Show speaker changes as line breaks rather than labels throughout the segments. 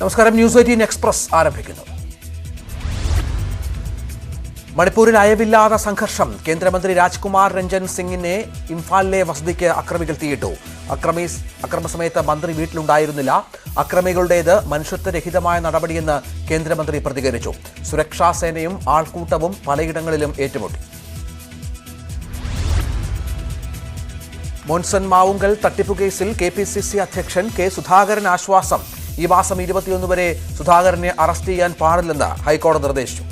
നമസ്കാരം. News 18 express ആരംഭിക്കുന്നു. മണിപ്പൂരിൽ അയവില്ലാത്ത സംഘർഷം. കേന്ദ്രമന്ത്രി രാജ്കുമാർ രഞ്ജൻ സിംഗിനെ ഇംഫാലിലെ വസതിക്ക് അക്രമികൾ തീയിട്ടു. അക്രമസമയത്ത് മന്ത്രി വീട്ടിലുണ്ടായിരുന്നില്ല. അക്രമികളുടേത് മനുഷ്യത്വരഹിതമായ നടപടിയെന്ന് കേന്ദ്രമന്ത്രി പ്രതികരിച്ചു. സുരക്ഷാ സേനയും ആൾക്കൂട്ടവും പലയിടങ്ങളിലും ഏറ്റുമുട്ടി. മോൻസൺ മാവുങ്കൽ തട്ടിപ്പു കേസിൽ KPCC അധ്യക്ഷൻ കെ സുധാകരൻ ആശ്വാസം. ഈ മാസം 21 വരെ സുധാകരനെ അറസ്റ്റ് ചെയ്യാൻ പാടില്ലെന്ന് ഹൈക്കോടതി നിർദ്ദേശിച്ചു.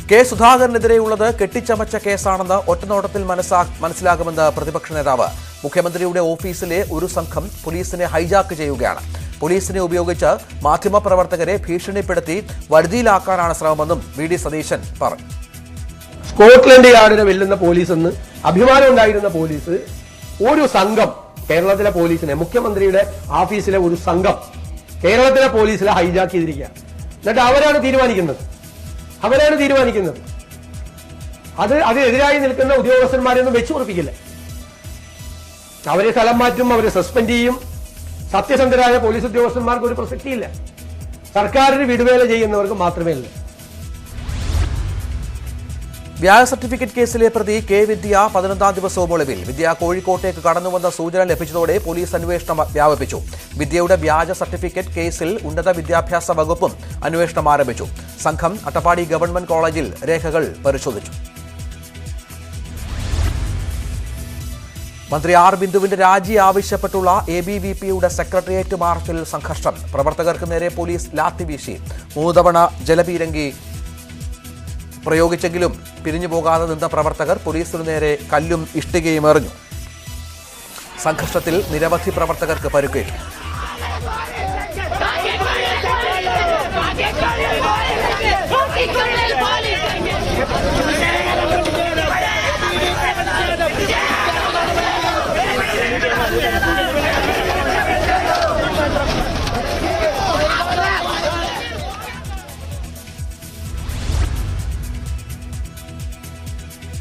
കെ സുധാകരനെതിരെയുള്ളത് കെട്ടിച്ചമച്ച കേസാണെന്ന് ഒറ്റനോട്ടത്തിൽ മനസ്സിലാകുമെന്ന് പ്രതിപക്ഷ നേതാവ്. മുഖ്യമന്ത്രിയുടെ ഓഫീസിലെ ഒരു സംഘം പോലീസിനെ ഹൈജാക്ക് ചെയ്യുകയാണ്. പോലീസിനെ ഉപയോഗിച്ച് മാധ്യമപ്രവർത്തകരെ ഭീഷണിപ്പെടുത്തി വരുതിയിലാക്കാനാണ് ശ്രമമെന്നും VD സതീശൻ പറഞ്ഞു.
സ്കോട്ട്ലൻഡ് യാർഡിനെ വെല്ലുന്ന പോലീസ് എന്ന് അഭിമാനം ഉണ്ടായിരുന്ന പോലീസ് ഒരു സംഘം കേരളത്തിലെ പോലീസിനെ, മുഖ്യമന്ത്രിയുടെ ഓഫീസിലെ ഒരു സംഘം കേരളത്തിലെ പോലീസിനെ ഹൈജാക്ക് ചെയ്തിരിക്കുകയാണ്. എന്നിട്ട് അവരാണ് തീരുമാനിക്കുന്നത്. അതിനെതിരായി നിൽക്കുന്ന ഉദ്യോഗസ്ഥന്മാരെയൊന്നും വെച്ചു ഉറപ്പിക്കില്ല. അവരെ സ്ഥലം മാറ്റും, അവരെ സസ്പെൻഡ് ചെയ്യും. സത്യസന്ധരായ പോലീസ് ഉദ്യോഗസ്ഥന്മാർക്ക് ഒരു പ്രസക്തിയില്ല. സർക്കാരിന് വിടുവേല ചെയ്യുന്നവർക്ക് മാത്രമേ ഉള്ളൂ.
വ്യാജ സർട്ടിഫിക്കറ്റ് കേസിലെ പ്രതി കെ വിദ്യ 11ാം ദിവസവും ഒളിവിൽ. വിദ്യ കോഴിക്കോട്ടേക്ക് കടന്നുവന്ന സൂചന ലഭിച്ചതോടെ പോലീസ് അന്വേഷണം വ്യാപിപ്പിച്ചു. വിദ്യയുടെ വ്യാജ സർട്ടിഫിക്കറ്റ് കേസിൽ ഉന്നത വിദ്യാഭ്യാസ വകുപ്പും അന്വേഷണം ആരംഭിച്ചു. സംഘം അട്ടപ്പാടി ഗവൺമെന്റ് കോളേജിൽ രേഖകൾ പരിശോധിച്ചു. മന്ത്രി ആർ ബിന്ദുവിന്റെ രാജി ആവശ്യപ്പെട്ടുള്ള ABVPയുടെ സെക്രട്ടേറിയറ്റ് മാർച്ചിൽ സംഘർഷം. പ്രവർത്തകർക്ക് നേരെ പോലീസ് ലാത്തി വീശി. 3 തവണ ജലപീരങ്കി പ്രയോഗിച്ചെങ്കിലും പിരിഞ്ഞു പോകാതെ നിന്ന പ്രവർത്തകർ പോലീസിനു നേരെ കല്ലും ഇഷ്ടികയും എറിഞ്ഞു. സംഘർഷത്തിൽ നിരവധി പ്രവർത്തകർക്ക് പരുക്കേറ്റു.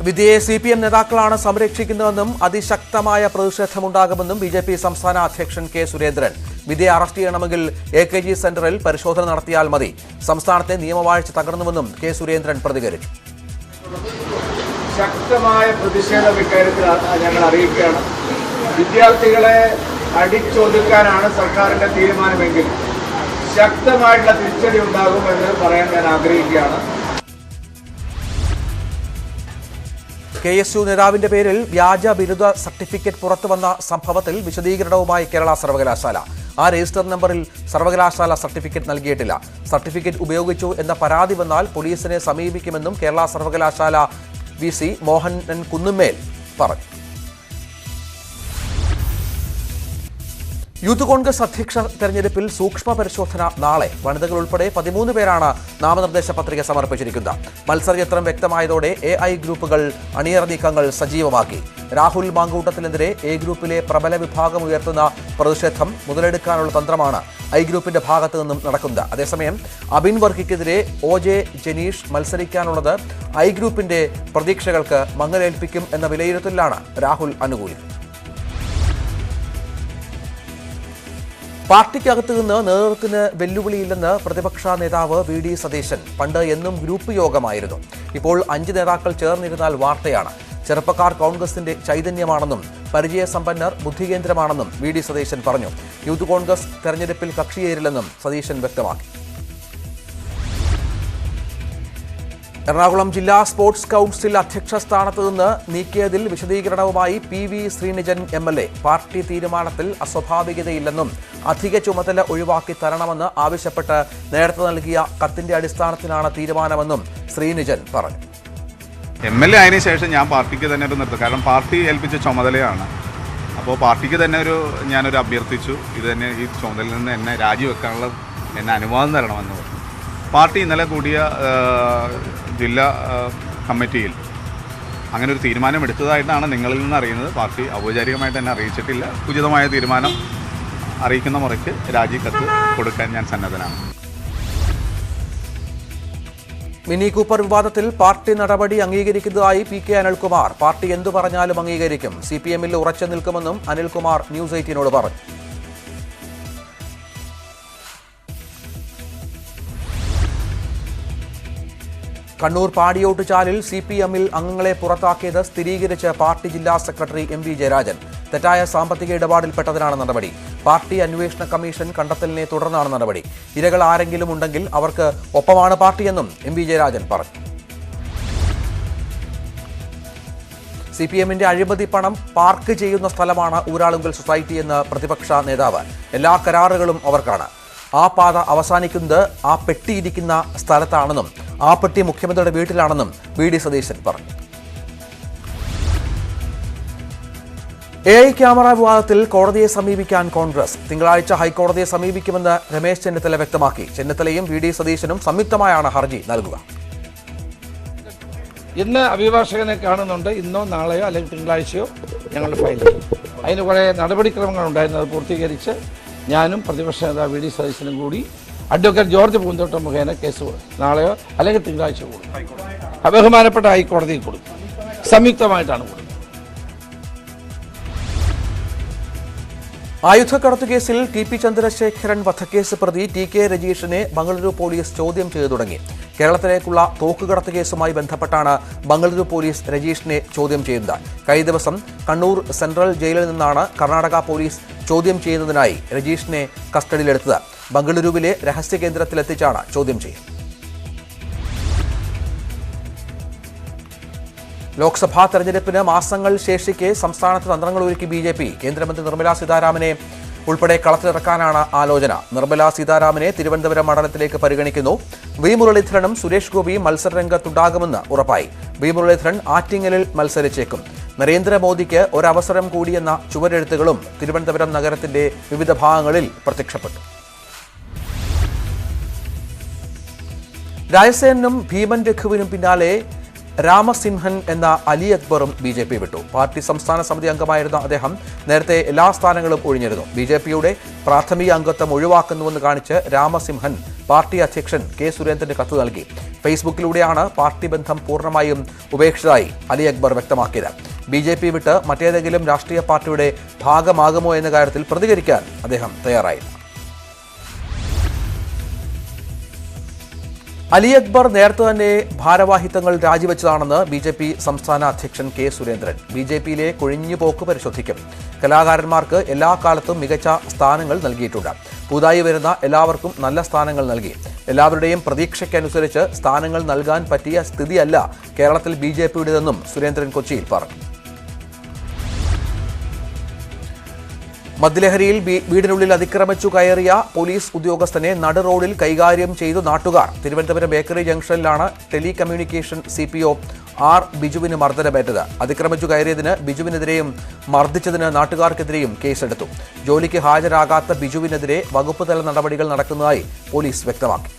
വിദ്യയെ CPM നേതാക്കളാണ് സംരക്ഷിക്കുന്നതെന്നും അതിശക്തമായ പ്രതിഷേധമുണ്ടാകുമെന്നും BJP സംസ്ഥാന അധ്യക്ഷൻ കെ സുരേന്ദ്രൻ. വിദ്യയെ അറസ്റ്റ് ചെയ്യണമെങ്കിൽ AKG സെന്ററിൽ പരിശോധന നടത്തിയാൽ മതി. സംസ്ഥാനത്തെ നിയമവാഴ്ച തകർന്നുവെന്നും കെ സുരേന്ദ്രൻ പ്രതികരിച്ചു.
ശക്തമായ പ്രതിഷേധം ഇക്കാര്യത്തിൽ ഞങ്ങൾ അറിയിക്കുകയാണ്. വിദ്യാർത്ഥികളെ അടിച്ചൊതുക്കാനാണ് സർക്കാരിന്റെ തീരുമാനമെങ്കിൽ ശക്തമായിട്ടുള്ള തിരിച്ചടി ഉണ്ടാകുമെന്ന് പറയാൻ ഞാൻ ആഗ്രഹിക്കുകയാണ്.
KSU നേതാവിന്റെ പേരിൽ വ്യാജ ബിരുദ സർട്ടിഫിക്കറ്റ് പുറത്തുവന്ന സംഭവത്തിൽ വിശദീകരണവുമായി കേരള സർവകലാശാല. ആ രജിസ്റ്റർ നമ്പറിൽ സർവകലാശാല സർട്ടിഫിക്കറ്റ് നൽകിയിട്ടില്ല. സർട്ടിഫിക്കറ്റ് ഉപയോഗിച്ചു എന്ന പരാതി വന്നാൽ പോലീസിനെ സമീപിക്കുമെന്നും കേരള സർവകലാശാല VC മോഹനൻ കുന്നുമേൽ പറഞ്ഞു. യൂത്ത് കോൺഗ്രസ് അധ്യക്ഷ തെരഞ്ഞെടുപ്പിൽ സൂക്ഷ്മ പരിശോധന നാളെ. വനിതകൾ ഉൾപ്പെടെ 13 പേരാണ് നാമനിർദ്ദേശ പത്രിക സമർപ്പിച്ചിരിക്കുന്നത്. മത്സരചിത്രം വ്യക്തമായതോടെ AI ഗ്രൂപ്പുകൾ അണിയറ നീക്കങ്ങൾ സജീവമാക്കി. രാഹുൽ മാങ്കൂട്ടത്തിനെതിരെ A ഗ്രൂപ്പിലെ പ്രബല വിഭാഗം ഉയർത്തുന്ന പ്രതിഷേധം മുതലെടുക്കാനുള്ള തന്ത്രമാണ് I ഗ്രൂപ്പിന്റെ ഭാഗത്തു നിന്നും നടക്കുന്നത്. അതേസമയം അബിൻ വർക്കിക്കെതിരെ OJ ജനീഷ് മത്സരിക്കാനുള്ളത് I ഗ്രൂപ്പിന്റെ പ്രതീക്ഷകൾക്ക് മങ്ങലേൽപ്പിക്കും എന്ന വിലയിരുത്തലിലാണ് രാഹുൽ അനുകൂലി. പാർട്ടിക്കകത്ത് നിന്ന് നേതൃത്വത്തിന് വെല്ലുവിളിയില്ലെന്ന് പ്രതിപക്ഷ നേതാവ് VD സതീശൻ. പണ്ട് എന്നും ഗ്രൂപ്പ് യോഗമായിരുന്നു. ഇപ്പോൾ 5 നേതാക്കൾ ചേർന്നിരുന്നാൽ വാർത്തയാണ്. ചെറുപ്പക്കാർ കോൺഗ്രസിന്റെ ചൈതന്യമാണെന്നും പരിചയസമ്പന്നർ ബുദ്ധികേന്ദ്രമാണെന്നും VD സതീശൻ പറഞ്ഞു. യൂത്ത് കോൺഗ്രസ് തെരഞ്ഞെടുപ്പിൽ കക്ഷിയേരില്ലെന്നും സതീശൻ വ്യക്തമാക്കി. എറണാകുളം ജില്ലാ സ്പോർട്സ് കൗൺസിൽ അധ്യക്ഷ സ്ഥാനത്ത് നിന്ന് നീക്കിയതിൽ വിശദീകരണവുമായി PV ശ്രീനിജൻ MLA. പാർട്ടി തീരുമാനത്തിൽ അസ്വാഭാവികതയില്ലെന്നും അധിക ചുമതല ഒഴിവാക്കി തരണമെന്ന് ആവശ്യപ്പെട്ട് നേരത്തെ നൽകിയ കത്തിന്റെ അടിസ്ഥാനത്തിലാണ് തീരുമാനമെന്നും ശ്രീനിജൻ പറഞ്ഞു.
MLA ആയതിനു ശേഷം ഞാൻ പാർട്ടിക്ക് തന്നെ ഒരു നിർത്തും. കാരണം പാർട്ടി ഏൽപ്പിച്ച ചുമതലയാണ്. അപ്പോൾ പാർട്ടിക്ക് തന്നെ ഞാനൊരു അഭ്യർത്ഥിച്ചു. ഇത് തന്നെ ഈ ചുമതലയിൽ നിന്ന് എന്നെ രാജിവെക്കാനുള്ള അനുവാദം തരണമെന്ന് പറഞ്ഞു. പാർട്ടി ഇന്നലെ കൂടിയ ജില്ലാ കമ്മിറ്റിയിൽ അങ്ങനെ ഒരു തീരുമാനമെടുത്തതായിട്ടാണ് നിങ്ങളിൽ നിന്ന് അറിയുന്നത്. പാർട്ടി ഔപചാരികമായിട്ട് തന്നെ അറിയിച്ചിട്ടില്ല. ഉചിതമായ തീരുമാനം അറിയിക്കുന്ന മുറയ്ക്ക് രാജിക്കത്ത് കൊടുക്കാൻ ഞാൻ സന്നദ്ധനാണ്.
മിനി കൂപ്പർ വിവാദത്തിൽ പാർട്ടി നടപടി അംഗീകരിക്കുന്നതായി PK അനിൽകുമാർ. പാർട്ടി എന്തു പറഞ്ഞാലും അംഗീകരിക്കും. CPMൽ ഉറച്ചു നിൽക്കുമെന്നും അനിൽകുമാർ ന്യൂസ് 18നോട് പറഞ്ഞു. കണ്ണൂർ പാടിയോട്ടുചാലിൽ CPM-ൽ അംഗങ്ങളെ പുറത്താക്കിയത് സ്ഥിരീകരിച്ച് പാർട്ടി ജില്ലാ സെക്രട്ടറി MV ജയരാജൻ. തെറ്റായ സാമ്പത്തിക ഇടപാടിൽപ്പെട്ടതിനാണ് നടപടി. പാർട്ടി അന്വേഷണ കമ്മീഷൻ കണ്ടെത്തലിനെ തുടർന്നാണ് നടപടി. ഇരകൾ ആരെങ്കിലും ഉണ്ടെങ്കിൽ അവർക്ക് ഒപ്പമാണ് പാർട്ടിയെന്നും MV ജയരാജൻ പറഞ്ഞു. CPM-ന്റെ അഴിമതി പണം പാർക്ക് ചെയ്യുന്ന സ്ഥലമാണ് ഊരാളുങ്കൽ സൊസൈറ്റി എന്ന് പ്രതിപക്ഷ നേതാവ്. എല്ലാ കരാറുകളും അവർക്കാണ്. ആ പാത അവസാനിക്കുന്നത് ആ പെട്ടിയിരിക്കുന്ന സ്ഥലത്താണെന്നും ആ പെട്ടി മുഖ്യമന്ത്രിയുടെ വീട്ടിലാണെന്നും VD സതീശൻ പറഞ്ഞു. AI ക്യാമറ വിവാദത്തിൽ കോടതിയെ സമീപിക്കാൻ കോൺഗ്രസ്. തിങ്കളാഴ്ച ഹൈക്കോടതിയെ സമീപിക്കുമെന്ന് രമേശ് ചെന്നിത്തല വ്യക്തമാക്കി. ചെന്നിത്തലയും VD സതീശനും സംയുക്തമായാണ് ഹർജി നൽകുക.
ഇന്ന് അഭിഭാഷകനെ കാണുന്നുണ്ട്. ഇന്നോ നാളെയോ അല്ലെങ്കിൽ തിങ്കളാഴ്ചയോ ഞങ്ങൾ ഫയൽ ചെയ്യും. അതിന് കുറേ നടപടിക്രമങ്ങൾ ഉണ്ടായിരുന്നു. അത് പൂർത്തീകരിച്ച് ഞാനും പ്രതിപക്ഷ നേതാവ് VD സതീശനും കൂടി അഡ്വക്കേറ്റ് ജോർജ് പൂന്തോട്ടം മുഖേന കേസ് നാളെയോ അല്ലെങ്കിൽ തിങ്കളാഴ്ച കൊടുക്കും. ബഹുമാനപ്പെട്ട ഹൈക്കോടതിയിൽ കൊടുക്കും. സംയുക്തമായിട്ടാണ് കൊടുക്കുന്നത്.
ആയുധക്കടത്ത് കേസിൽ TP ചന്ദ്രശേഖരൻ വധക്കേസ് പ്രതി TK രജീഷിനെ ബംഗളൂരു പോലീസ് ചോദ്യം ചെയ്തു തുടങ്ങി. കേരളത്തിലേക്കുള്ള തോക്കുകടത്ത് കേസുമായി ബന്ധപ്പെട്ടാണ് ബംഗളൂരു പോലീസ് രജീഷിനെ ചോദ്യം ചെയ്യുന്നത്. കഴിഞ്ഞ ദിവസം കണ്ണൂർ സെൻട്രൽ ജയിലിൽ നിന്നാണ് കർണാടക പോലീസ് ചോദ്യം ചെയ്യുന്നതിനായി രജീഷിനെ കസ്റ്റഡിയിലെടുത്തത്. ബംഗളൂരുവിലെ രഹസ്യ കേന്ദ്രത്തിലെത്തിച്ചാണ് ചോദ്യം ചെയ്യുന്നത്. ലോക്സഭാ തെരഞ്ഞെടുപ്പിന് മാസങ്ങൾ ശേഷിക്കെ സംസ്ഥാനത്ത് തന്ത്രങ്ങളൊരുക്കി BJP. കേന്ദ്രമന്ത്രി നിർമ്മലാ സീതാരാമനെ ഉൾപ്പെടെ കളത്തിലിറക്കാനാണ് ആലോചന. നിർമ്മലാ സീതാരാമനെ തിരുവനന്തപുരം മണ്ഡലത്തിലേക്ക് പരിഗണിക്കുന്നു. വി മുരളീധരനും സുരേഷ് ഗോപിയും മത്സരരംഗത്തുണ്ടാകുമെന്ന് ഉറപ്പായി. വി മുരളീധരൻ ആറ്റിങ്ങലിൽ മത്സരിച്ചേക്കും. നരേന്ദ്രമോദിക്ക് ഒരവസരം കൂടിയെന്ന ചുവരെഴുത്തുകളും തിരുവനന്തപുരം നഗരത്തിന്റെ വിവിധ ഭാഗങ്ങളിൽ പ്രത്യക്ഷപ്പെട്ടു. രാജസേനും ഭീമൻ രഘുവിനും പിന്നാലെ രാമസിംഹൻ എന്ന അലി അക്ബറും BJP വിട്ടു. പാർട്ടി സംസ്ഥാന സമിതി അംഗമായിരുന്ന അദ്ദേഹം നേരത്തെ എല്ലാ സ്ഥാനങ്ങളും ഒഴിഞ്ഞിരുന്നു. BJPയുടെ പ്രാഥമിക അംഗത്വം ഒഴിവാക്കുന്നുവെന്ന് കാണിച്ച് രാമസിംഹൻ പാർട്ടി അധ്യക്ഷൻ K സുരേന്ദ്രന് കത്ത് നൽകി. ഫേസ്ബുക്കിലൂടെയാണ് പാർട്ടി ബന്ധം പൂർണ്ണമായും ഉപേക്ഷിച്ചതായി അലി അക്ബർ വ്യക്തമാക്കിയത്. BJP വിട്ട് മറ്റേതെങ്കിലും രാഷ്ട്രീയ പാർട്ടിയുടെ ഭാഗമാകുമോ എന്ന കാര്യത്തിൽ പ്രതികരിക്കാൻ അദ്ദേഹം തയ്യാറായില്ല. അലി അക്ബർ നേരത്തെ തന്നെ ഭാരവാഹിത്വങ്ങൾ രാജിവെച്ചതാണെന്ന് BJP സംസ്ഥാന അധ്യക്ഷൻ K സുരേന്ദ്രൻ. BJPയിലെ കൊഴിഞ്ഞുപോക്ക് പരിശോധിക്കും. കലാകാരന്മാർക്ക് എല്ലാ കാലത്തും മികച്ച സ്ഥാനങ്ങൾ നൽകിയിട്ടുണ്ട്. പുതുതായി വരുന്ന എല്ലാവർക്കും നല്ല സ്ഥാനങ്ങൾ നൽകി. എല്ലാവരുടെയും പ്രതീക്ഷയ്ക്കനുസരിച്ച് സ്ഥാനങ്ങൾ നൽകാൻ പറ്റിയ സ്ഥിതിയല്ല കേരളത്തിൽ BJPയുടേതെന്നും സുരേന്ദ്രൻ കൊച്ചിയിൽ പറഞ്ഞു. മദ്യലഹരിയിൽ വീടിനുള്ളിൽ അതിക്രമിച്ചു കയറിയ പോലീസ് ഉദ്യോഗസ്ഥനെ നടു റോഡിൽ കൈകാര്യം ചെയ്തു നാട്ടുകാർ. തിരുവനന്തപുരം ബേക്കറി ജംഗ്ഷനിലാണ് ടെലികമ്മ്യൂണിക്കേഷൻ CPO R ബിജുവിന് മർദ്ദനമേറ്റത്. അതിക്രമിച്ചു കയറിയതിന് ബിജുവിനെതിരെയും മർദ്ദിച്ചതിന് നാട്ടുകാർക്കെതിരെയും കേസെടുത്തു. ജോലിക്ക് ഹാജരാകാത്ത ബിജുവിനെതിരെ വകുപ്പ് തല നടപടികൾ നടക്കുന്നതായി പോലീസ് വ്യക്തമാക്കി.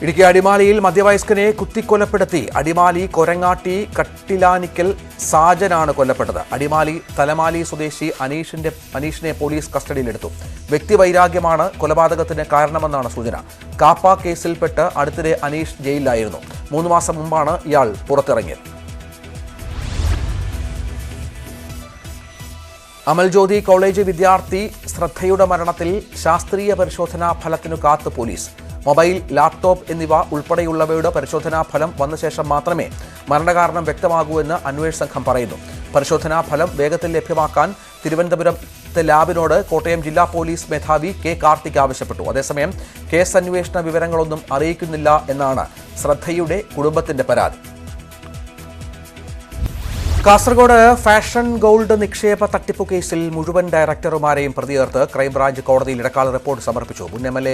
ഇടുക്കി അടിമാലിയിൽ മധ്യവയസ്കനെ കുത്തിക്കൊലപ്പെടുത്തി. അടിമാലി കൊരങ്ങാട്ടി കട്ടിലാനിക്കൽ സാജനാണ് കൊല്ലപ്പെട്ടത്. അടിമാലി തലമാലി സ്വദേശി അനീഷിനെ പോലീസ് കസ്റ്റഡിയിലെടുത്തു. വ്യക്തിവൈരാഗ്യമാണ് കൊലപാതകത്തിന് കാരണമെന്നാണ് സൂചന. കാപ്പ കേസിൽപ്പെട്ട് അടുത്തിടെ അനീഷ് ജയിലിലായിരുന്നു. 3 മാസം മുമ്പാണ് ഇയാൾ പുറത്തിറങ്ങിയത്. അമൽജ്യോതി കോളേജ് വിദ്യാർത്ഥി ശ്രദ്ധയുടെ മരണത്തിൽ ശാസ്ത്രീയ പരിശോധനാ ഫലത്തിനു കാത്ത് പോലീസ്. മൊബൈൽ, ലാപ്ടോപ്പ് എന്നിവ ഉൾപ്പെടെയുള്ളവയുടെ പരിശോധനാ ഫലം വന്ന ശേഷം മാത്രമേ മരണകാരണം വ്യക്തമാകൂ എന്ന് അന്വേഷണ സംഘം പറയുന്നു. പരിശോധനാ ഫലം വേഗത്തിൽ ലഭ്യമാക്കാൻ തിരുവനന്തപുരത്തെ ലാബിനോട് കോട്ടയം ജില്ലാ പോലീസ് മേധാവി K കാർത്തിക് ആവശ്യപ്പെട്ടു. അതേസമയം കേസ് അന്വേഷണ വിവരങ്ങളൊന്നും അറിയിക്കുന്നില്ല എന്നാണ് ശ്രദ്ധയുടെ കുടുംബത്തിന്റെ പരാതി. കാസർഗോഡ് ഫാഷൻ ഗോൾഡ് നിക്ഷേപ തട്ടിപ്പു കേസിൽ മുഴുവൻ ഡയറക്ടർമാരെയും പ്രതിയേർത്ത് ക്രൈംബ്രാഞ്ച് കോടതിയിൽ ഇടക്കാല റിപ്പോർട്ട് സമർപ്പിച്ചു. മുൻ MLA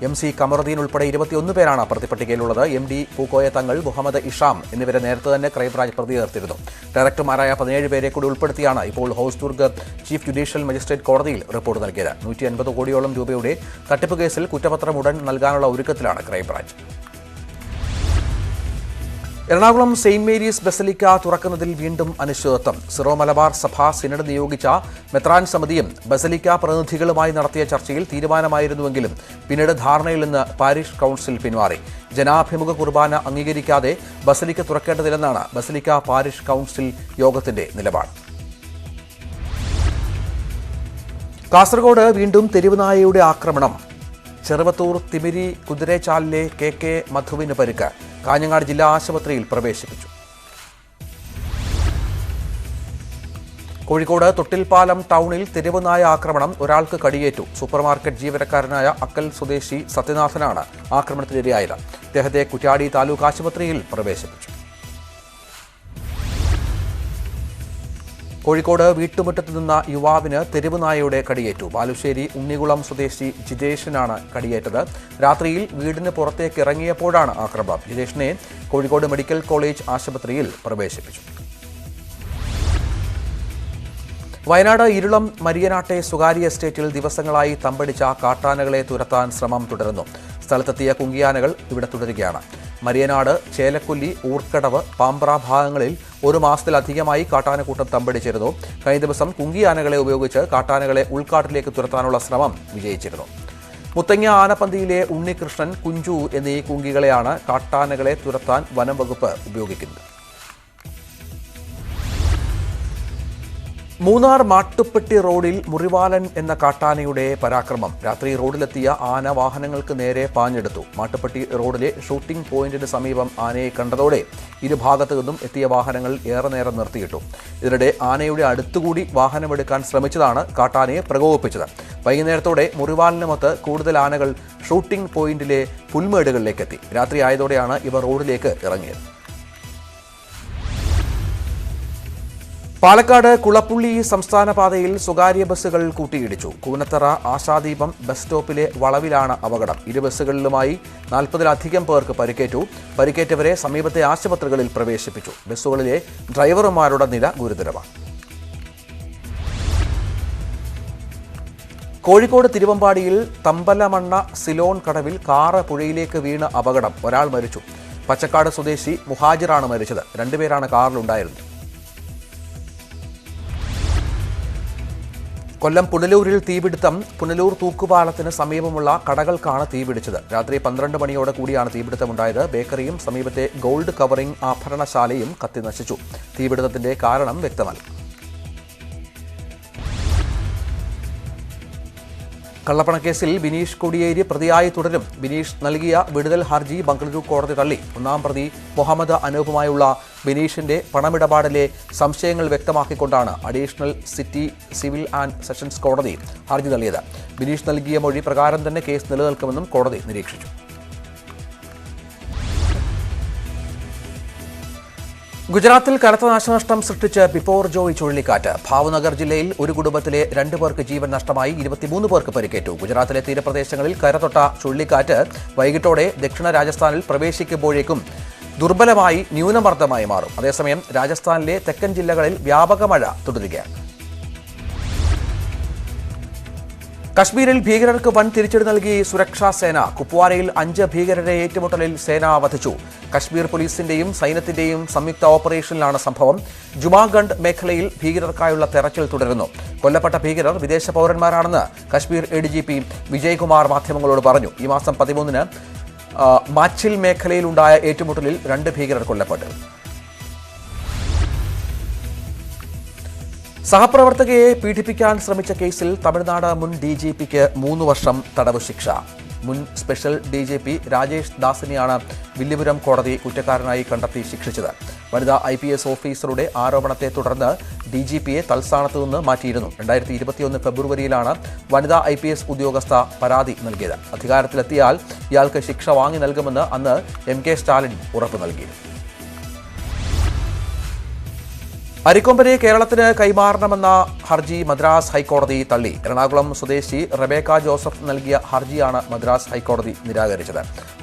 MC കമറുദ്ദീൻ ഉൾപ്പെടെ 21 പേരാണ് പ്രതിപട്ടികയിലുള്ളത്. MD പൂക്കോയ തങ്ങൾ, മുഹമ്മദ് ഇഷാം എന്നിവരെ നേരത്തെ തന്നെ ക്രൈംബ്രാഞ്ച് പ്രതിയേർത്തിരുന്നു. ഡയറക്ടർമാരായ 17 പേരെ കൂടി ഉൾപ്പെടുത്തിയാണ് ഇപ്പോൾ ഹൗസ്ദുർഗ് ചീഫ് ജുഡീഷ്യൽ മജിസ്ട്രേറ്റ് കോടതിയിൽ റിപ്പോർട്ട് നൽകിയത്. 150 കോടിയോളം രൂപയുടെ തട്ടിപ്പ് കേസിൽ കുറ്റപത്രം ഉടൻ നൽകാനുള്ള ഒരുക്കത്തിലാണ് crime branch. Ernakulam saint Mary's basilica തുറക്കുന്നതിൽ വീണ്ടും അനിശ്ചിതത്വം. സിറോ മലബാർ സഭ സിനഡ് നിയോഗിച്ച മെത്രാൻ സമിതിയും ബസലിക്ക പ്രതിനിധികളുമായി നടത്തിയ ചർച്ചയിൽ തീരുമാനമായിരുന്നുവെങ്കിലും പിന്നീട് ധാരണയിൽ നിന്ന് പാരിഷ് കൗൺസിൽ പിന്മാറി. ജനാഭിമുഖ കുർബാന അംഗീകരിക്കാതെ ബസലിക്ക തുറക്കേണ്ടതില്ലെന്നാണ് ബസലിക്ക പാരിഷ് കൗൺസിൽ യോഗത്തിന്റെ നിലപാട്. കാസർഗോഡ് വീണ്ടും തെരുവുനായയുടെ ആക്രമണം. ചെറുവത്തൂർ തിമിരി കുതിരേച്ചാലിലെ KK മധുവിന് പരിക്ക്. കാഞ്ഞങ്ങാട് ജില്ലാ ആശുപത്രിയിൽ പ്രവേശിപ്പിച്ചു. കോഴിക്കോട് തൊട്ടിൽപ്പാലം ടൗണിൽ തെരുവുനായ ആക്രമണം, ഒരാൾക്ക് കടിയേറ്റു. സൂപ്പർമാർക്കറ്റ് ജീവനക്കാരനായ അക്കൽ സ്വദേശി സത്യനാഥനാണ് ആക്രമണത്തിനിരയായത്. അദ്ദേഹത്തെ കുറ്റ്യാടി താലൂക്ക് ആശുപത്രിയിൽ പ്രവേശിപ്പിച്ചു. കോഴിക്കോട് വീട്ടുമുറ്റത്ത് നിന്ന യുവാവിന് തെരുവുനായയുടെ കടിയേറ്റു. ബാലുശ്ശേരി ഉണ്ണികുളം സ്വദേശി ജിതേഷിനാണ് കടിയേറ്റത്. രാത്രിയിൽ വീടിന് പുറത്തേക്ക് ഇറങ്ങിയപ്പോഴാണ് ആക്രമണം. ജിതേഷിനെ കോഴിക്കോട് മെഡിക്കൽ കോളേജ് ആശുപത്രിയിൽ പ്രവേശിപ്പിച്ചു. വയനാട് ഇരുളം മരിയനാട്ടെ സ്വകാര്യ എസ്റ്റേറ്റിൽ ദിവസങ്ങളായി തമ്പടിച്ച കാട്ടാനകളെ തുരത്താൻ ശ്രമം തുടരുന്നു. സ്ഥലത്തെത്തിയ കുങ്കിയാനകൾ ഇവിടെ തുടരുകയാണ്. മരിയനാട്, ചേലക്കൊല്ലി, ഊർക്കടവ്, പാമ്പ്ര ഭാഗങ്ങളിൽ 1 മാസത്തിലധികമായി കാട്ടാനക്കൂട്ടം തമ്പടിച്ചിരുന്നു. കഴിഞ്ഞ ദിവസം കുങ്കിയാനകളെ ഉപയോഗിച്ച് കാട്ടാനകളെ ഉൾക്കാട്ടിലേക്ക് തുരത്താനുള്ള ശ്രമം വിജയിച്ചിരുന്നു. മുത്തങ്ങ ആനപ്പന്തിയിലെ ഉണ്ണികൃഷ്ണൻ, കുഞ്ചു എന്നീ കുങ്കികളെയാണ് കാട്ടാനകളെ തുരത്താൻ വനം വകുപ്പ് ഉപയോഗിക്കുന്നത്. മൂന്നാർ മാട്ടുപ്പെട്ടി റോഡിൽ മുറിവാലൻ എന്ന കാട്ടാനയുടെ പരാക്രമം. രാത്രി റോഡിലെത്തിയ ആന വാഹനങ്ങൾക്ക് നേരെ പാഞ്ഞെടുത്തു. മാട്ടുപ്പെട്ടി റോഡിലെ ഷൂട്ടിംഗ് പോയിന്റിന് സമീപം ആനയെ കണ്ടതോടെ ഇരുഭാഗത്തു നിന്നും എത്തിയ വാഹനങ്ങൾ ഏറെ നേരം നിർത്തിയിട്ടു. ഇതിനിടെ ആനയുടെ അടുത്തുകൂടി വാഹനമെടുക്കാൻ ശ്രമിച്ചതാണ് കാട്ടാനയെ പ്രകോപിപ്പിച്ചത്. വൈകുന്നേരത്തോടെ മുറിവാലിനുമൊത്ത് കൂടുതൽ ആനകൾ ഷൂട്ടിംഗ് പോയിന്റിലെ പുൽമേടുകളിലേക്കെത്തി. രാത്രി ആയതോടെയാണ് ഇവ റോഡിലേക്ക് ഇറങ്ങിയത്. പാലക്കാട് കുളപ്പുള്ളി സംസ്ഥാന പാതയിൽ സ്വകാര്യ ബസ്സുകൾ കൂട്ടിയിടിച്ചു. കൂനത്തറ ആശാദീപം ബസ് സ്റ്റോപ്പിലെ വളവിലാണ് അപകടം. 2 ബസ്സുകളിലുമായി 40-ലധികം പേർക്ക് പരിക്കേറ്റു. പരിക്കേറ്റവരെ സമീപത്തെ ആശുപത്രികളിൽ പ്രവേശിപ്പിച്ചു. ബസ്സുകളിലെ ഡ്രൈവർമാരുടെ നില ഗുരുതരമാണ്. കോഴിക്കോട് തിരുവമ്പാടിയിൽ തമ്പലമണ്ണ സിലോൺ കടവിൽ കാറ് പുഴയിലേക്ക് വീണ് അപകടം. ഒരാൾ മരിച്ചു. പച്ചക്കാട് സ്വദേശി മുഹാജിറാണ് മരിച്ചത്. 2 പേരാണ് കാറിലുണ്ടായിരുന്നത്. കൊല്ലം പുനലൂരിൽ തീപിടുത്തം. പുനലൂർ തൂക്കുപാലത്തിന് സമീപമുള്ള കടകൾക്കാണ് തീപിടിച്ചത്. രാത്രി 12 മണിയോടെ കൂടിയാണ് തീപിടുത്തമുണ്ടായത്. ബേക്കറിയും സമീപത്തെ ഗോൾഡ് കവറിംഗ് ആഭരണശാലയും കത്തിനശിച്ചു. തീപിടുത്തത്തിന്റെ കാരണം വ്യക്തമല്ല. കള്ളപ്പണക്കേസിൽ ബിനീഷ് കൊടിയേരി പ്രതിയായി തുടരും. ബിനീഷ് നൽകിയ വിടുതൽ ഹർജി ബംഗളൂരു കോടതി തള്ളി. 1-ാം പ്രതി മുഹമ്മദ് അനൂപുമായുള്ള ബിനീഷിന്റെ പണമിടപാടിലെ സംശയങ്ങൾ വ്യക്തമാക്കിക്കൊണ്ടാണ് additional city civil and sessions കോടതി ഹർജി തള്ളിയത്. ബിനീഷ് നൽകിയ മൊഴി പ്രകാരം തന്നെ കേസ് നിലനിൽക്കുമെന്നും കോടതി നിരീക്ഷിച്ചു. ഗുജറാത്തിൽ കനത്ത നാശനഷ്ടം സൃഷ്ടിച്ച് ബിപോർജോയ് ചുഴലിക്കാറ്റ്. ഭാവ്നഗർ ജില്ലയിൽ ഒരു കുടുംബത്തിലെ 2 പേർക്ക് ജീവൻ നഷ്ടമായി. 23 പേർക്ക് പരിക്കേറ്റു. ഗുജറാത്തിലെ തീരപ്രദേശങ്ങളിൽ കരതൊട്ട ചുഴലിക്കാറ്റ് വൈകിട്ടോടെ ദക്ഷിണ രാജസ്ഥാനിൽ പ്രവേശിക്കുമ്പോഴേക്കും ദുർബലമായി ന്യൂനമർദ്ദമായി മാറും. അതേസമയം രാജസ്ഥാനിലെ തെക്കൻ ജില്ലകളിൽ വ്യാപക മഴ തുടരുകയാണ്. കശ്മീരിൽ ഭീകരർക്ക് വൻ തിരിച്ചടി നൽകി സുരക്ഷാ സേന. കുപ്വാരയിൽ 5 ഭീകരരെ ഏറ്റുമുട്ടലിൽ സേന വധിച്ചു. കശ്മീർ പോലീസിന്റെയും സൈന്യത്തിന്റെയും സംയുക്ത ഓപ്പറേഷനിലാണ് സംഭവം. ജുമാഗണ്ഡ് മേഖലയിൽ ഭീകരർക്കായുള്ള തെരച്ചിൽ തുടരുന്നു. കൊല്ലപ്പെട്ട ഭീകരർ വിദേശ പൗരന്മാരാണെന്ന് കശ്മീർ ADGP വിജയ്കുമാർ മാധ്യമങ്ങളോട് പറഞ്ഞു. ഈ മാസം 13-ന് മാച്ചിൽ മേഖലയിലുണ്ടായ ഏറ്റുമുട്ടലിൽ 2 ഭീകരർ കൊല്ലപ്പെട്ടു. സഹപ്രവർത്തകയെ പീഡിപ്പിക്കാൻ ശ്രമിച്ച കേസിൽ തമിഴ്നാട് മുൻ DGPക്ക് 3 വർഷം തടവ് ശിക്ഷ. മുൻ സ്പെഷ്യൽ DGP രാജേഷ് ദാസിനെയാണ് വില്ലുപുരം കോടതി കുറ്റക്കാരനായി കണ്ടെത്തി ശിക്ഷിച്ചത്. വനിതാ IPS ഓഫീസറുടെ ആരോപണത്തെ തുടർന്ന് DGPയെ തൽസ്ഥാനത്ത് നിന്ന് മാറ്റിയിരുന്നു. 2021 ഫെബ്രുവരിയിലാണ് വനിതാ IPS ഉദ്യോഗസ്ഥ പരാതി നൽകിയത്. അധികാരത്തിലെത്തിയാൽ ഇയാൾക്ക് ശിക്ഷ വാങ്ങി നൽകുമെന്ന് അന്ന് MK സ്റ്റാലിൻ ഉറപ്പു നൽകിയിരുന്നു. അരിക്കൊമ്പനെ കേരളത്തിന് കൈമാറണമെന്ന ഹർജി മദ്രാസ് ഹൈക്കോടതി തള്ളി. എറണാകുളം സ്വദേശി റെബേക്ക ജോസഫ് നൽകിയ ഹർജിയാണ് മദ്രാസ് ഹൈക്കോടതി നിരാകരിച്ചത്.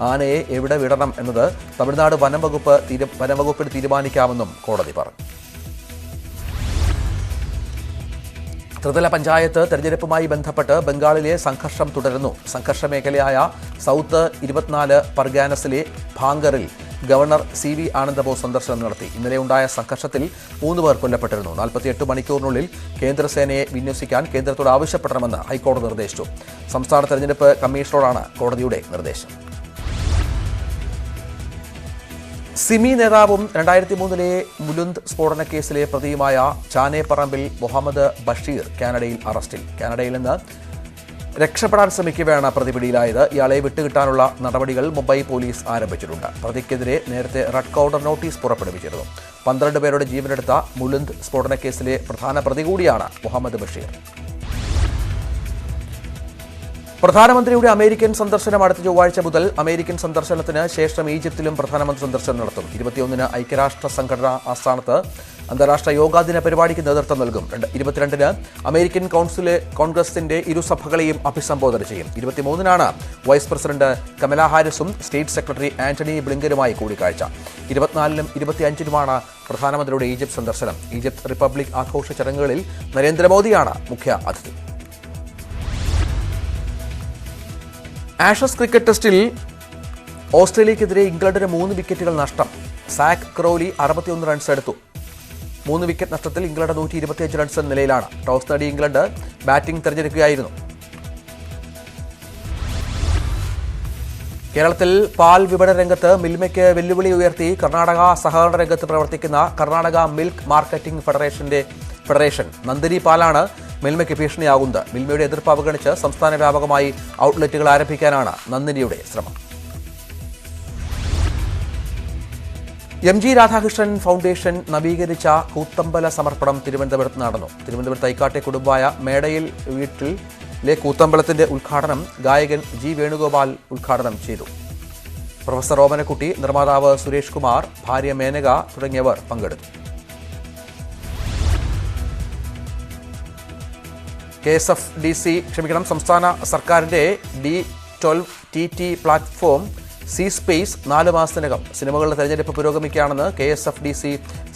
ആനയെ എവിടെ വിടണം എന്നത് തമിഴ്നാട് വനംവകുപ്പിന് തീരുമാനിക്കാമെന്നും കോടതി പറഞ്ഞു. ത്രിതല പഞ്ചായത്ത് തെരഞ്ഞെടുപ്പുമായി ബന്ധപ്പെട്ട് ബംഗാളിലെ സംഘർഷം തുടരുന്നു. സംഘർഷ മേഖലയായ സൗത്ത് 24 പർഗാനസിലെ ഭാങ്കറിൽ ഗവർണർ CV ആനന്ദബോസ് സന്ദർശനം നടത്തി. ഇന്നലെ ഉണ്ടായ സംഘർഷത്തിൽ 3 പേർ കൊല്ലപ്പെട്ടിരുന്നു. 48 മണിക്കൂറിനുള്ളിൽ കേന്ദ്രസേനയെ വിന്യസിക്കാൻ കേന്ദ്രത്തോട് ആവശ്യപ്പെടണമെന്ന് ഹൈക്കോടതി നിർദ്ദേശിച്ചു. സംസ്ഥാന തെരഞ്ഞെടുപ്പ് കമ്മീഷണറോടാണ് കോടതിയുടെ നിർദ്ദേശം. സിമി നേതാവും 2003-ലെ മുലുന്ദ് സ്ഫോടന കേസിലെ പ്രതിയുമായ ചാനേപ്പറമ്പിൽ മുഹമ്മദ് ബഷീർ കാനഡയിൽ അറസ്റ്റിൽ. കാനഡയിൽ നിന്ന് രക്ഷപ്പെടാൻ ശ്രമിക്കവെയാണ് പ്രതി പിടിയിലായത്. ഇയാളെ വിട്ടുകിട്ടാനുള്ള നടപടികൾ മുംബൈ പോലീസ് ആരംഭിച്ചിട്ടുണ്ട്. പ്രതിക്കെതിരെ നേരത്തെ റെഡ് കോർണർ നോട്ടീസ് പുറപ്പെടുവിച്ചിരുന്നു. 12 പേരുടെ ജീവനെടുത്ത മുലുന്ദ് സ്ഫോടന കേസിലെ പ്രധാന പ്രതി കൂടിയാണ് മുഹമ്മദ് ബഷീർ. പ്രധാനമന്ത്രിയുടെ അമേരിക്കൻ സന്ദർശനം അടുത്ത ചൊവ്വാഴ്ച മുതൽ. അമേരിക്കൻ സന്ദർശനത്തിന് ശേഷം ഈജിപ്തിലും പ്രധാനമന്ത്രി സന്ദർശനം നടത്തും. 21-ന് ഐക്യരാഷ്ട്ര സംഘടനാ ആസ്ഥാനത്ത് അന്താരാഷ്ട്ര യോഗാ ദിന പരിപാടിക്ക് നേതൃത്വം നൽകും. 22-ന് അമേരിക്കൻ കോൺഗ്രസിന്റെ ഇരുസഭകളെയും അഭിസംബോധന ചെയ്യും. 23-നാണ് വൈസ് പ്രസിഡന്റ് കമലാ ഹാരിസും സ്റ്റേറ്റ് സെക്രട്ടറി ആന്റണി ബ്ലിങ്കനുമായി കൂടിക്കാഴ്ച. 24-നും 25-നുമാണ് പ്രധാനമന്ത്രിയുടെ ഈജിപ്ത് സന്ദർശനം. ഈജിപ്ത് റിപ്പബ്ലിക് ആഘോഷ ചടങ്ങുകളിൽ നരേന്ദ്രമോദിയാണ് മുഖ്യ അതിഥി. ആഷസ് ക്രിക്കറ്റ് ടെസ്റ്റിൽ ഓസ്ട്രേലിയക്കെതിരെ ഇംഗ്ലണ്ടിന് 3 വിക്കറ്റുകൾ നഷ്ടം. സാക് ക്രോലി 61 റൺസ് എടുത്തു. 3 വിക്കറ്റ് നഷ്ടത്തിൽ ഇംഗ്ലണ്ട് 125 റൺസ് എന്ന നിലയിലാണ്. ടോസ് നേടി ഇംഗ്ലണ്ട് ബാറ്റിംഗ് തെരഞ്ഞെടുക്കുകയായിരുന്നു. കേരളത്തിൽ പാൽ വിപണന രംഗത്ത് മിൽമയ്ക്ക് വെല്ലുവിളി ഉയർത്തി കർണാടക സഹകരണ രംഗത്ത് പ്രവർത്തിക്കുന്ന Karnataka milk marketing federation Nandini പാലാണ് മിൽമയ്ക്ക് ഭീഷണിയാകുന്നത്. മിൽമയുടെ എതിർപ്പ് അവഗണിച്ച് സംസ്ഥാന വ്യാപകമായി ഔട്ട്ലെറ്റുകൾ ആരംഭിക്കാനാണ് നന്ദിനിയുടെ ശ്രമം. MG രാധാകൃഷ്ണൻ ഫൗണ്ടേഷൻ നവീകരിച്ച കൂത്തമ്പല സമർപ്പണം തിരുവനന്തപുരത്ത് നടന്നു. തിരുവനന്തപുരത്ത് തൈക്കാട്ടെ കുടുംബായ മേടയിൽ വീട്ടിലെ കൂത്തമ്പലത്തിന്റെ ഉദ്ഘാടനം ഗായകൻ G വേണുഗോപാൽ ഉദ്ഘാടനം ചെയ്തു. പ്രൊഫസർ ഓമനക്കുട്ടി, നിർമ്മാതാവ് സുരേഷ് കുമാർ, ഭാര്യ മേനക തുടങ്ങിയവർ പങ്കെടുത്തു. സംസ്ഥാന സർക്കാരിന്റെ D12 TT platform C space 4 മാസത്തിനകം. സിനിമകളുടെ തെരഞ്ഞെടുപ്പ് പുരോഗമിക്കുകയാണെന്ന് KSFDC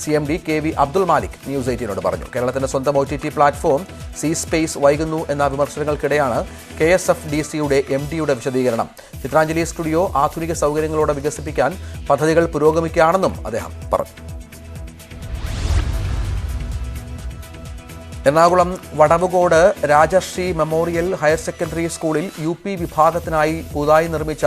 CMD KV Abdul Malik news 18നോട് പറഞ്ഞു. കേരളത്തിന്റെ സ്വന്തം OTT പ്ലാറ്റ്ഫോം സി സ്പേസ് വൈകുന്നു എന്ന വിമർശനങ്ങൾക്കിടെയാണ് KSFDCയുടെ MDയുടെ വിശദീകരണം. ചിത്രാഞ്ജലി സ്റ്റുഡിയോ ആധുനിക സൗകര്യങ്ങളോടെ വികസിപ്പിക്കാൻ പദ്ധതികൾ പുരോഗമിക്കുകയാണെന്നും അദ്ദേഹം പറഞ്ഞു. Ernakulam Vadavucode Rajashree memorial higher secondary സ്കൂളിൽ UP വിഭാഗത്തിനായി പുതുതായി നിർമ്മിച്ച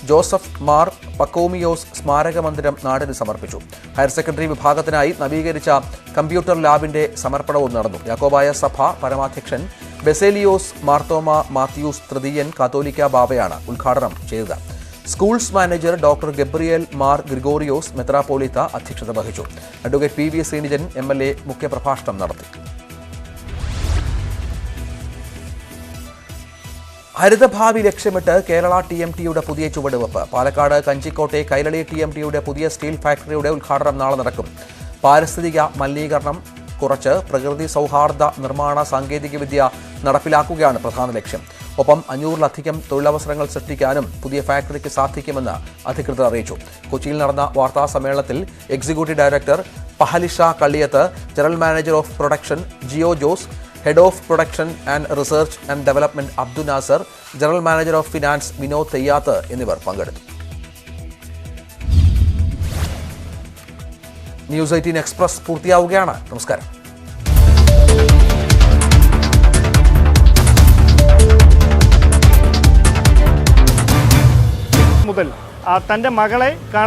ജോസഫ് മാർ പക്കോമിയോസ് സ്മാരക മന്ദിരം നാടിന് സമർപ്പിച്ചു. ഹയർ സെക്കൻഡറി വിഭാഗത്തിനായി നവീകരിച്ച കമ്പ്യൂട്ടർ ലാബിന്റെ സമർപ്പണവും നടന്നു. യാക്കോബായ സഭ പരമാധ്യക്ഷൻ ബെസേലിയോസ് മാർത്തോമ മാത്യൂസ് തൃതീയൻ കാത്തോലിക്ക ബാബയാണ് ഉദ്ഘാടനം ചെയ്തത്. Schools manager doctor Gabriel Mar Gregorios മെത്രാപ്പോലീത്ത അധ്യക്ഷത വഹിച്ചു. അഡ്വക്കേറ്റ് PV ശ്രീനിജൻ MLA മുഖ്യപ്രഭാഷണം നടത്തി. ഹരിതഭാവി ലക്ഷ്യമിട്ട് കേരള TMTയുടെ പുതിയ ചുവടുവെപ്പ്. പാലക്കാട് കഞ്ചിക്കോട്ടെ കൈരളി TMTയുടെ പുതിയ സ്റ്റീൽ ഫാക്ടറിയുടെ ഉദ്ഘാടനം നാളെ നടക്കും. പാരിസ്ഥിതിക മലിനീകരണം കുറച്ച് പ്രകൃതി സൗഹാർദ്ദ നിർമ്മാണ സാങ്കേതികവിദ്യ നടപ്പിലാക്കുകയാണ് പ്രധാന ലക്ഷ്യം. ഒപ്പം 500-ലധികം തൊഴിലവസരങ്ങൾ സൃഷ്ടിക്കാനും പുതിയ ഫാക്ടറിക്ക് സാധിക്കുമെന്ന് അധികൃതർ അറിയിച്ചു. കൊച്ചിയിൽ നടന്ന വാർത്താ സമ്മേളനത്തിൽ executive director Pahalisha Kalliyath, general manager of production Jio Jose, head of production and research and development Abdu Nasser, general manager of finance Vinod Theyyath എന്നിവർ പങ്കെടുത്തു. ന്യൂസ് 18 എക്സ്പ്രസ് പൂർത്തിയാവുകയാണ്. നമസ്കാരം.
മുതൽ തൻ്റെ മകളെ